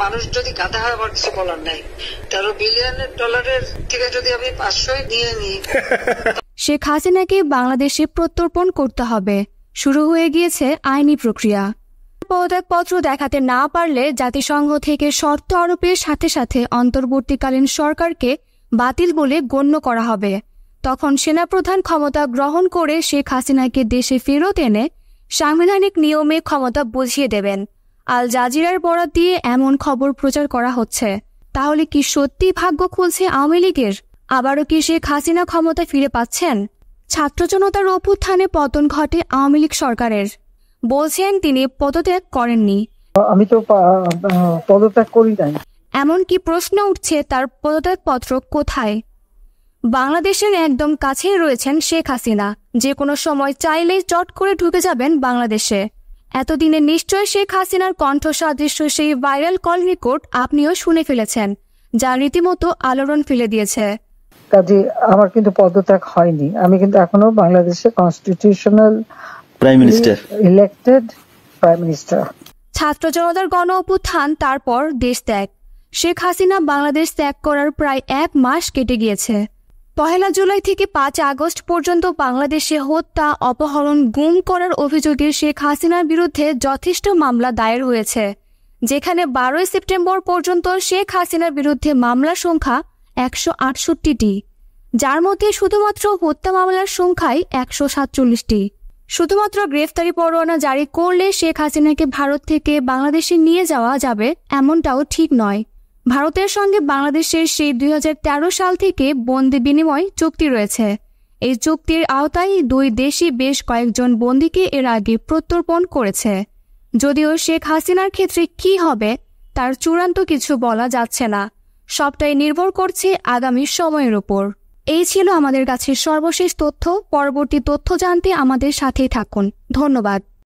মানুষ যদি গাধা হয় আমার কিছু বলার নাই। $13 বিলিয়ন থেকে যদি আমি 500 নিয়ে নিই। শেখ হাসিনাকে বাংলাদেশে প্রত্যর্পণ করতে হবে। শুরু হয়ে গিয়েছে আইনি প্রক্রিয়া। পদত্যাগপত্র দেখাতে না পারলে জাতিসংঘ থেকে শর্ত আরোপের সাথে সাথে অন্তর্বর্তীকালীন সরকারকে বাতিল বলে গণ্য করা হবে। তখন সেনাপ্রধান ক্ষমতা গ্রহণ করে শেখ হাসিনাকে দেশে ফেরত এনে সাংবিধানিক নিয়মে ক্ষমতা বুঝিয়ে দেবেন। আল জাজিরার বরাত দিয়ে এমন খবর প্রচার করা হচ্ছে। তাহলে কি সত্যি ভাগ্য খুলছে আওয়ামী লীগের? আবারও কি শেখ হাসিনা ক্ষমতা ফিরে পাচ্ছেন? ছাত্র জনতার অভ্যুত্থানে পতন ঘটে আওয়ামী লীগ সরকারের। বলছেন তিনি পদত্যাগ করেননি। আমি তো পদত্যাগ করি নাই। এমনকি প্রশ্ন উঠছে তার পদত্যাগপত্র কোথায়? বাংলাদেশের একদম কাছেই রয়েছেন শেখ হাসিনা। যে কোনো সময় চাইলেই চট করে ঢুকে যাবেন বাংলাদেশে। এতদিনে নিশ্চয় শেখ হাসিনার কণ্ঠ সাদৃশ্য সেই ভাইরাল কল রেকর্ড আপনিও শুনে ফেলেছেন, যা রীতিমতো আলোড়ন ফেলে দিয়েছে। কাজে আমার কিন্তু পদত্যাগ হয়নি। আমি কিন্তু এখনো বাংলাদেশের constitutional prime minister, elected prime minister. ছাত্র জনতার গণ অভ্যুত্থান, তারপর দেশ ত্যাগ। শেখ হাসিনা বাংলাদেশ ত্যাগ করার প্রায় 1 মাস কেটে গিয়েছে। 1 জুলাই থেকে 5 আগস্ট পর্যন্ত বাংলাদেশে হত্যা, অপহরণ, গুম করার অভিযোগে শেখ হাসিনার বিরুদ্ধে যথেষ্ট মামলা দায়ের হয়েছে, যেখানে 12 সেপ্টেম্বর পর্যন্ত শেখ হাসিনার বিরুদ্ধে মামলার সংখ্যা 168টি, যার মধ্যে শুধুমাত্র হত্যা মামলার সংখ্যাই 147টি। শুধুমাত্র গ্রেফতারি পরোয়ানা জারি করলে শেখ হাসিনাকে ভারত থেকে বাংলাদেশে নিয়ে যাওয়া যাবে এমনটাও ঠিক নয়। ভারতের সঙ্গে বাংলাদেশের সেই 2013 সাল থেকে বন্দি বিনিময় চুক্তি রয়েছে। এই চুক্তির আওতায় 2 দেশই বেশ কয়েকজন বন্দীকে এর আগে প্রত্যর্পণ করেছে। যদিও শেখ হাসিনার ক্ষেত্রে কি হবে তার চূড়ান্ত কিছু বলা যাচ্ছে না। সবটাই নির্ভর করছে আগামী সময়ের উপর। এই ছিল আমাদের কাছে সর্বশেষ তথ্য। পরবর্তী তথ্য জানতে আমাদের সাথেই থাকুন। ধন্যবাদ।